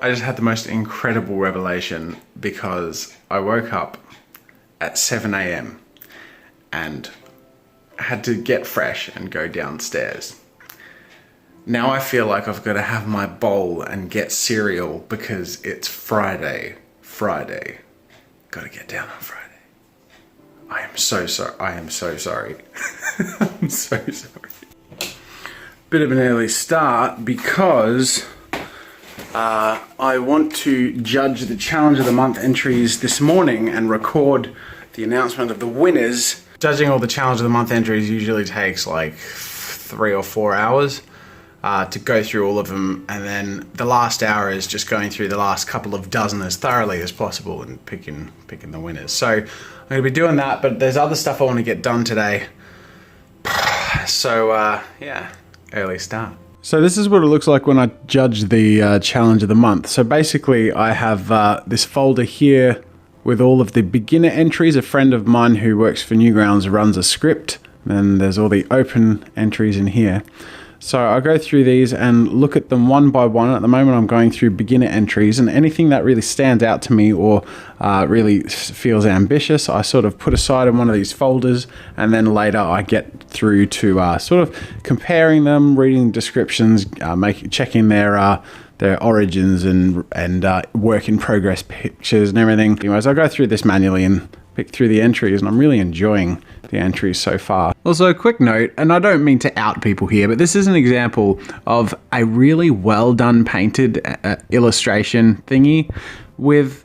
I just had the most incredible revelation because I woke up at 7 a.m. and had to get fresh and go downstairs. Now I feel like I've got to have my bowl and get cereal because it's Friday. Gotta get down on Friday. I am so sorry. I'm so sorry. I'm so sorry. Bit of an early start because I want to judge the Challenge of the Month entries this morning and record the announcement of the winners. Judging all the Challenge of the Month entries usually takes like 3 or 4 hours to go through all of them, and then the last hour is just going through the last couple of dozen as thoroughly as possible and picking the winners. So I'm going to be doing that, but there's other stuff I want to get done today. So yeah, early start. So this is what it looks like when I judge the Challenge of the Month. So basically I have this folder here with all of the beginner entries. A friend of mine who works for Newgrounds runs a script, and there's all the open entries in here. So I go through these and look at them one by one. At the moment I'm going through beginner entries, and anything that really stands out to me or really feels ambitious, I sort of put aside in one of these folders, and then later I get through to sort of comparing them, reading descriptions, checking their origins and work in progress pictures and everything. Anyways, I go through this manually and pick through the entries, and I'm really enjoying the entries so far. Also, a quick note, and I don't mean to out people here, but this is an example of a really well done painted illustration thingy with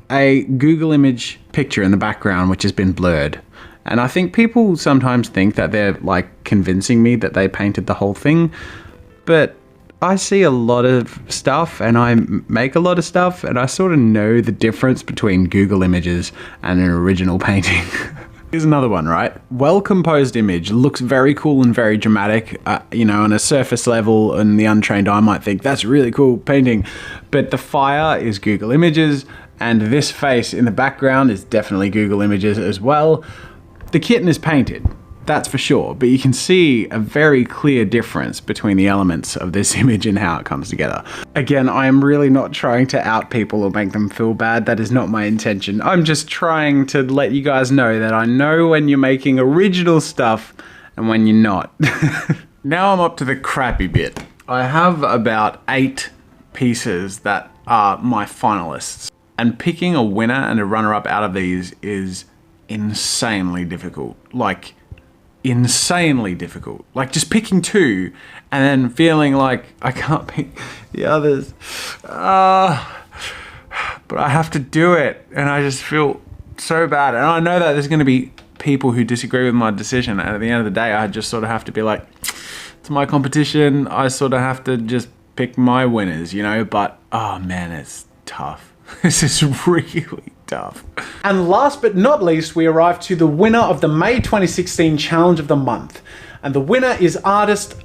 a Google image picture in the background which has been blurred. And I think people sometimes think that they're like convincing me that they painted the whole thing, but I see a lot of stuff and I make a lot of stuff, and I sort of know the difference between Google images and an original painting. Here's another one, right? Well-composed image, looks very cool and very dramatic. You know, on a surface level, and the untrained eye might think that's really cool painting, but the fire is Google Images, and this face in the background is definitely Google Images as well. The kitten is painted, that's for sure, but you can see a very clear difference between the elements of this image and how it comes together. Again, I am really not trying to out people or make them feel bad. That is not my intention. I'm just trying to let you guys know that I know when you're making original stuff and when you're not. Now I'm up to the crappy bit. I have about 8 pieces that are my finalists, and picking a winner and a runner-up out of these is insanely difficult. Like, insanely difficult. Like just picking 2 and then feeling like I can't pick the others. But I have to do it, and I just feel so bad. And I know that there's going to be people who disagree with my decision, and at the end of the day I just sort of have to be like, it's my competition, I sort of have to just pick my winners, you know. But oh man, it's tough. This is really tough. And last but not least, we arrive to the winner of the May 2016 Challenge of the Month. And the winner is artist...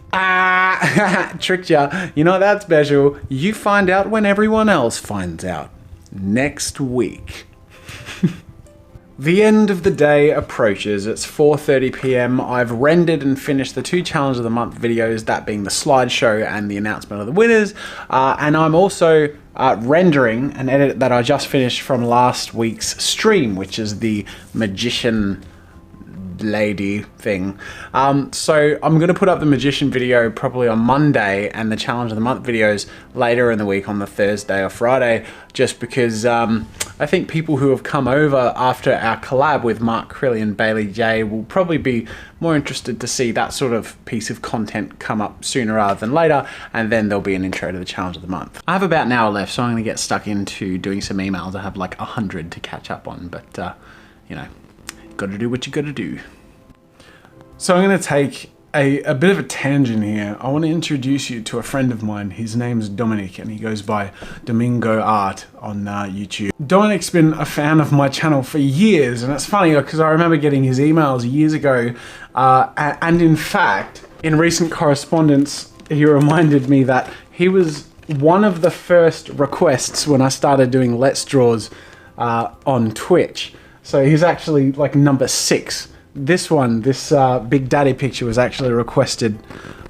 tricked ya. You're not that special. You find out when everyone else finds out. Next week. The end of the day approaches. It's 4:30 p.m. I've rendered and finished the 2 Challenge of the Month videos, that being the slideshow and the announcement of the winners. And I'm also rendering an edit that I just finished from last week's stream, which is the magician lady thing. So I'm going to put up the magician video probably on Monday, and the Challenge of the Month videos later in the week on the Thursday or Friday, just because I think people who have come over after our collab with Mark Crilly and Bailey J will probably be more interested to see that sort of piece of content come up sooner rather than later, and then there'll be an intro to the Challenge of the Month. I have about an hour left, so I'm going to get stuck into doing some emails. I have like 100 to catch up on, but you know, gotta do what you gotta do. So I'm going to take a bit of a tangent here. I want to introduce you to a friend of mine. His name's Dominik, and he goes by Domingo Art on YouTube. Dominik's been a fan of my channel for years, and it's funny because I remember getting his emails years ago, and in fact, in recent correspondence, he reminded me that he was one of the first requests when I started doing Let's Draws on Twitch. So he's actually like number 6. This one, this Big Daddy picture was actually requested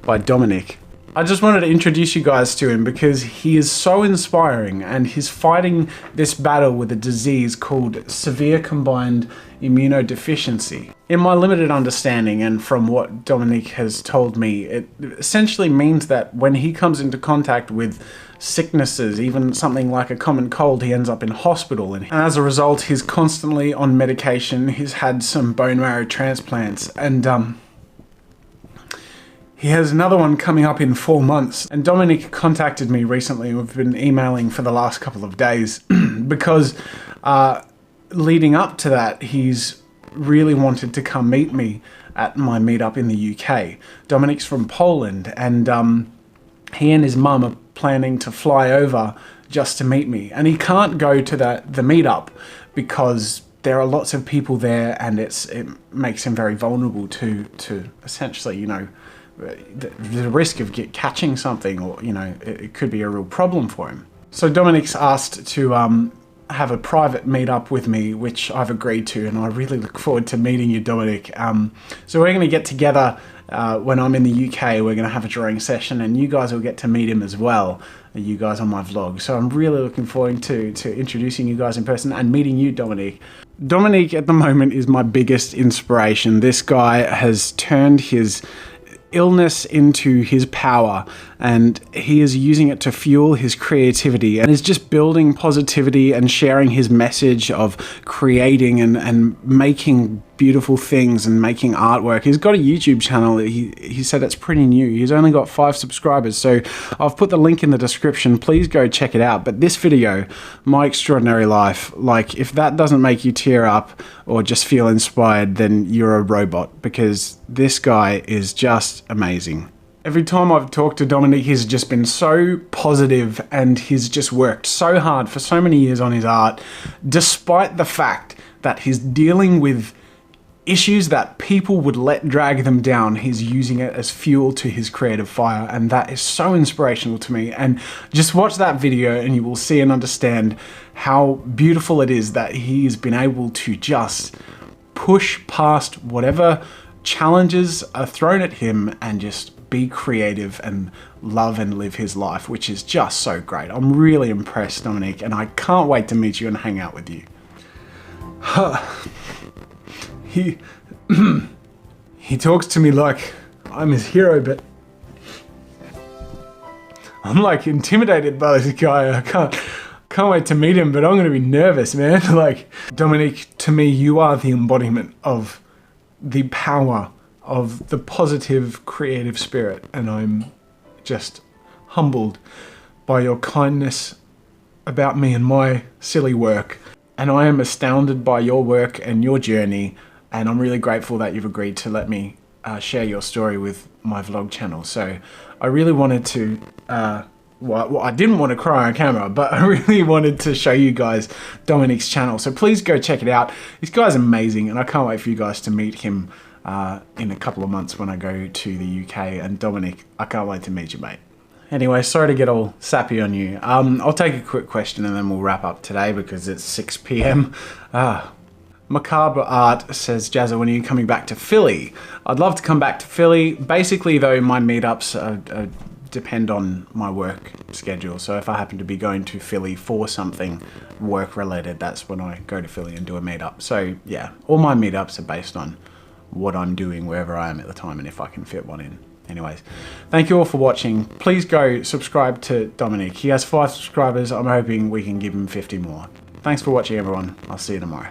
by Dominik. I just wanted to introduce you guys to him because he is so inspiring, and he's fighting this battle with a disease called severe combined immunodeficiency. In my limited understanding, and from what Dominik has told me, it essentially means that when he comes into contact with sicknesses, even something like a common cold, he ends up in hospital, and as a result he's constantly on medication. He's had some bone marrow transplants, and he has another one coming up in 4 months. And Dominik contacted me recently. We've been emailing for the last couple of days because leading up to that, he's really wanted to come meet me at my meetup in the UK. Dominik's from Poland, and he and his mum are planning to fly over just to meet me. And he can't go to the meetup because there are lots of people there, and it makes him very vulnerable to essentially, you know, the risk of catching something, or, you know, it could be a real problem for him. So Dominik's asked to have a private meetup with me, which I've agreed to, and I really look forward to meeting you, Dominik. So we're going to get together when I'm in the UK. We're going to have a drawing session, and you guys will get to meet him as well, you guys on my vlog. So I'm really looking forward to introducing you guys in person and meeting you, Dominik. Dominik at the moment is my biggest inspiration. This guy has turned his illness into his power, and he is using it to fuel his creativity, and is just building positivity and sharing his message of creating and making beautiful things and making artwork. He's got a YouTube channel. He said it's pretty new. He's only got 5 subscribers, so I've put the link in the description. Please go check it out. But this video, My Extraordinary Life, like, if that doesn't make you tear up or just feel inspired, then you're a robot, because this guy is just amazing. Every time I've talked to Dominik, he's just been so positive, and he's just worked so hard for so many years on his art, despite the fact that he's dealing with issues that people would let drag them down. He's using it as fuel to his creative fire, and that is so inspirational to me. And just watch that video and you will see and understand how beautiful it is that he's been able to just push past whatever challenges are thrown at him and just be creative and love and live his life, which is just so great. I'm really impressed, Dominik, and I can't wait to meet you and hang out with you. He talks to me like I'm his hero, but I'm like intimidated by this guy. I can't wait to meet him, but I'm gonna be nervous, man. Like, Dominik, to me, you are the embodiment of the power of the positive creative spirit, and I'm just humbled by your kindness about me and my silly work. And I am astounded by your work and your journey, and I'm really grateful that you've agreed to let me share your story with my vlog channel. So I really wanted to, well, I didn't want to cry on camera, but I really wanted to show you guys Dominik's channel. So please go check it out. This guy's amazing, and I can't wait for you guys to meet him in a couple of months when I go to the UK. And Dominik, I can't wait to meet you, mate. Anyway, sorry to get all sappy on you. I'll take a quick question and then we'll wrap up today because it's 6 p.m. Macabre Art says, Jazza, when are you coming back to Philly? I'd love to come back to Philly. Basically, though, my meetups depend on my work schedule. So if I happen to be going to Philly for something work-related, that's when I go to Philly and do a meetup. So yeah, all my meetups are based on what I'm doing wherever I am at the time and if I can fit one in. Anyways, thank you all for watching. Please go subscribe to Dominik. He has 5 subscribers. I'm hoping we can give him 50 more. Thanks for watching, everyone. I'll see you tomorrow.